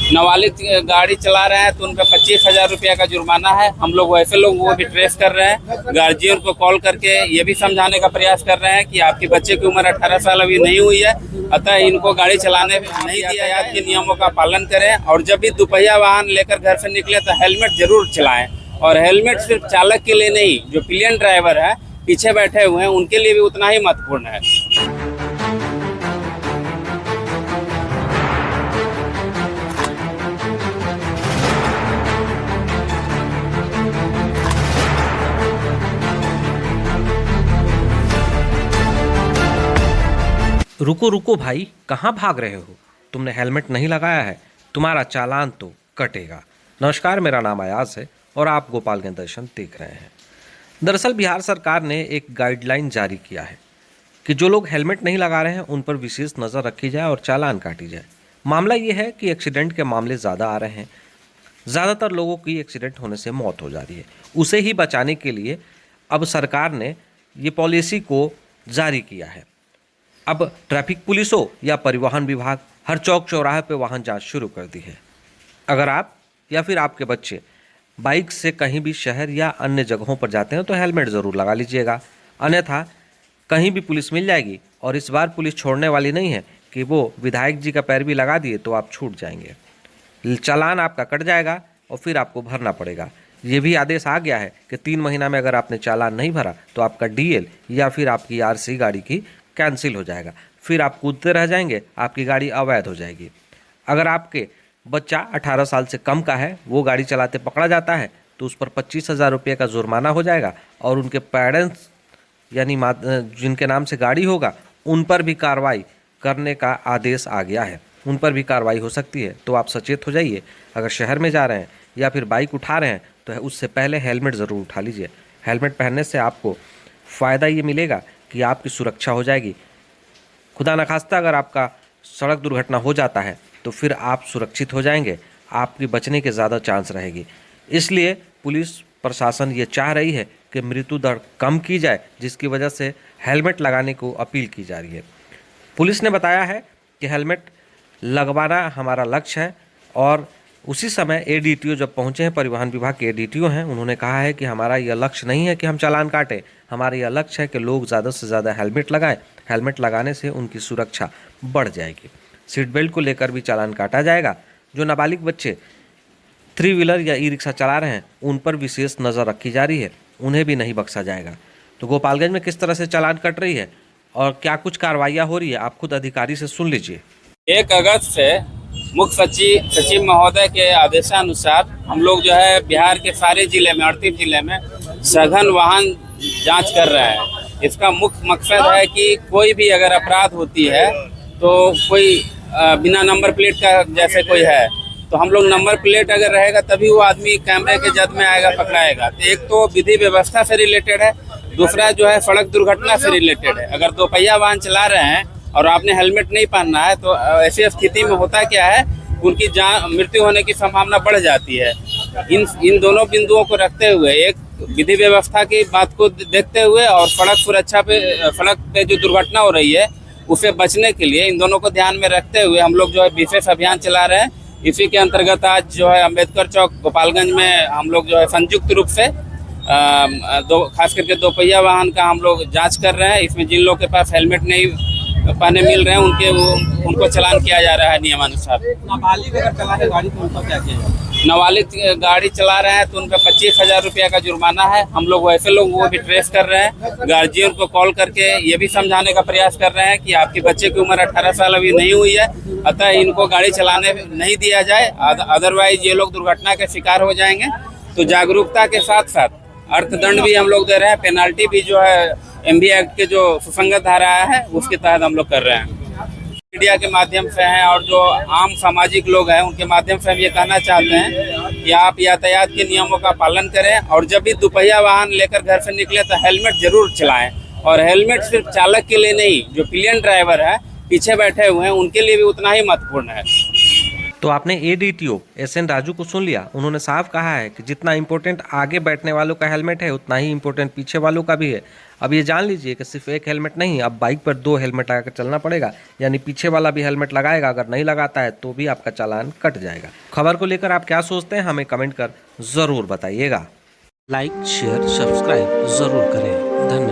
नाबालिग गाड़ी चला रहे हैं तो उन पर 25,000 रुपया का जुर्माना है। हम लोग वैसे लोगों को भी ट्रेस कर रहे हैं, गार्जियन को कॉल करके ये भी समझाने का प्रयास कर रहे हैं कि आपके बच्चे की उम्र 18 साल अभी नहीं हुई है, अतः इनको गाड़ी चलाने नहीं दिया। यातायात के नियमों का पालन करें और जब भी दुपहिया वाहन लेकर घर से निकले तो हेलमेट जरूर चलाएं। और हेलमेट सिर्फ चालक के लिए नहीं, जो पिलियन ड्राइवर है पीछे बैठे हुए हैं उनके लिए भी उतना ही महत्वपूर्ण है। रुको रुको भाई, कहाँ भाग रहे हो? तुमने हेलमेट नहीं लगाया है, तुम्हारा चालान तो कटेगा। नमस्कार, मेरा नाम अयाज है और आप गोपालगंज दर्शन देख रहे हैं। दरअसल बिहार सरकार ने एक गाइडलाइन जारी किया है कि जो लोग हेलमेट नहीं लगा रहे हैं उन पर विशेष नज़र रखी जाए और चालान काटी जाए। मामला ये है कि एक्सीडेंट के मामले ज़्यादा आ रहे हैं, ज़्यादातर लोगों की एक्सीडेंट होने से मौत हो जा रही है। उसे ही बचाने के लिए अब सरकार ने ये पॉलिसी को जारी किया है। अब ट्रैफिक पुलिस हो या परिवहन विभाग, हर चौक चौराहे पे वाहन जांच शुरू कर दी है। अगर आप या फिर आपके बच्चे बाइक से कहीं भी शहर या अन्य जगहों पर जाते हैं तो हेलमेट ज़रूर लगा लीजिएगा, अन्यथा कहीं भी पुलिस मिल जाएगी। और इस बार पुलिस छोड़ने वाली नहीं है कि वो विधायक जी का पैर भी लगा दिए तो आप छूट जाएंगे, चालान आपका कट जाएगा और फिर आपको भरना पड़ेगा। ये भी आदेश आ गया है कि 3 महीना में अगर आपने चालान नहीं भरा तो आपका डीएल या फिर आपकी आरसी गाड़ी की कैंसिल हो जाएगा, फिर आप कूदते रह जाएंगे, आपकी गाड़ी अवैध हो जाएगी। अगर आपके बच्चा 18 साल से कम का है, वो गाड़ी चलाते पकड़ा जाता है तो उस पर 25,000 रुपये का जुर्माना हो जाएगा और उनके पेरेंट्स यानी जिनके नाम से गाड़ी होगा उन पर भी कार्रवाई करने का आदेश आ गया है, उन पर भी कार्रवाई हो सकती है। तो आप सचेत हो जाइए। अगर शहर में जा रहे हैं या फिर बाइक उठा रहे हैं तो उससे पहले हेलमेट ज़रूर उठा लीजिए। हेलमेट पहनने से आपको फ़ायदा ये मिलेगा कि आपकी सुरक्षा हो जाएगी। खुदा न खास्ता अगर आपका सड़क दुर्घटना हो जाता है तो फिर आप सुरक्षित हो जाएंगे, आपकी बचने के ज़्यादा चांस रहेगी। इसलिए पुलिस प्रशासन ये चाह रही है कि मृत्यु दर कम की जाए, जिसकी वजह से हेलमेट लगाने को अपील की जा रही है। पुलिस ने बताया है कि हेलमेट लगवाना हमारा लक्ष्य है और उसी समय एडीटीओ जब पहुंचे हैं, परिवहन विभाग के एडीटीओ हैं, उन्होंने कहा है कि हमारा यह लक्ष्य नहीं है कि हम चालान काटें, हमारा यह लक्ष्य है कि लोग ज़्यादा से ज़्यादा हेलमेट लगाएं। हेलमेट लगाने से उनकी सुरक्षा बढ़ जाएगी। सीट बेल्ट को लेकर भी चालान काटा जाएगा। जो नाबालिग बच्चे 3 व्हीलर या ई रिक्शा चला रहे हैं उन पर विशेष नज़र रखी जा रही है, उन्हें भी नहीं बख्शा जाएगा। तो गोपालगंज में किस तरह से चालान कट रही है और क्या कुछ कार्रवाइयाँ हो रही है, आप खुद अधिकारी से सुन लीजिए। 1 अगस्त से मुख्य सचिव महोदय के आदेशानुसार हम लोग जो है बिहार के सारे जिले में 38 जिले में सघन वाहन जांच कर रहे हैं। इसका मुख्य मकसद है कि कोई भी अगर अपराध होती है तो कोई बिना नंबर प्लेट का जैसे कोई है तो हम लोग नंबर प्लेट अगर रहेगा तभी वो आदमी कैमरे के जद में आएगा, पकड़ाएगा। तो एक तो विधि व्यवस्था से रिलेटेड है, दूसरा जो है सड़क दुर्घटना से रिलेटेड है। अगर दोपहिया वाहन चला रहे हैं और आपने हेलमेट नहीं पहनना है तो ऐसी स्थिति में होता क्या है, उनकी मृत्यु होने की संभावना बढ़ जाती है। इन दोनों बिंदुओं को रखते हुए, एक विधि व्यवस्था की बात को देखते हुए और सड़क सुरक्षा सड़क पे जो दुर्घटना हो रही है उसे बचने के लिए, इन दोनों को ध्यान में रखते हुए हम लोग जो है विशेष अभियान चला रहे हैं। इसी के अंतर्गत आज जो है अम्बेडकर चौक गोपालगंज में हम लोग जो है संयुक्त रूप से खास करके दोपहिया वाहन का हम लोग जाँच कर रहे हैं। इसमें जिन लोगों के पास हेलमेट नहीं पहने मिल रहे हैं उनको चालान किया जा रहा है नियमानुसार। नाबालिग अगर चला रहे गाड़ी तो उनका क्या किया? नाबालिग गाड़ी चला रहे हैं तो उन पर 25,000 रुपया का जुर्माना है। हम लोग वैसे लोगों को भी ट्रेस कर रहे हैं, गार्जियन को कॉल करके ये भी समझाने का प्रयास कर रहे हैं कि आपके बच्चे की उम्र 18 साल अभी नहीं हुई है, अतः इनको गाड़ी चलाने नहीं दिया जाए, अदरवाइज ये लोग दुर्घटना के शिकार हो जाएंगे। तो जागरूकता के साथ साथ अर्थदंड भी हम लोग दे रहे हैं, पेनाल्टी भी जो है MB एक्ट के जो सुसंगत धारा है उसके तहत हम लोग कर रहे हैं। मीडिया के माध्यम से हैं और जो आम सामाजिक लोग हैं उनके माध्यम से हम ये कहना चाहते हैं कि आप यातायात के नियमों का पालन करें और जब भी दुपहिया वाहन लेकर घर से निकले तो हेलमेट जरूर चलाएं। और हेलमेट सिर्फ चालक के लिए नहीं, जो पिलियन ड्राइवर है पीछे बैठे हुए हैं उनके लिए भी उतना ही महत्वपूर्ण है। तो आपने ADTO SN राजू को सुन लिया। उन्होंने साफ कहा है कि जितना इम्पोर्टेंट आगे बैठने वालों का हेलमेट है उतना ही इम्पोर्टेंट पीछे वालों का भी है। अब ये जान लीजिए कि सिर्फ एक हेलमेट नहीं, अब बाइक पर 2 हेलमेट लगा कर चलना पड़ेगा, यानी पीछे वाला भी हेलमेट लगाएगा, अगर नहीं लगाता है तो भी आपका चालान कट जाएगा। खबर को लेकर आप क्या सोचते हैं हमें कमेंट कर ज़रूर बताइएगा। लाइक शेयर सब्सक्राइब ज़रूर करें। धन्यवाद।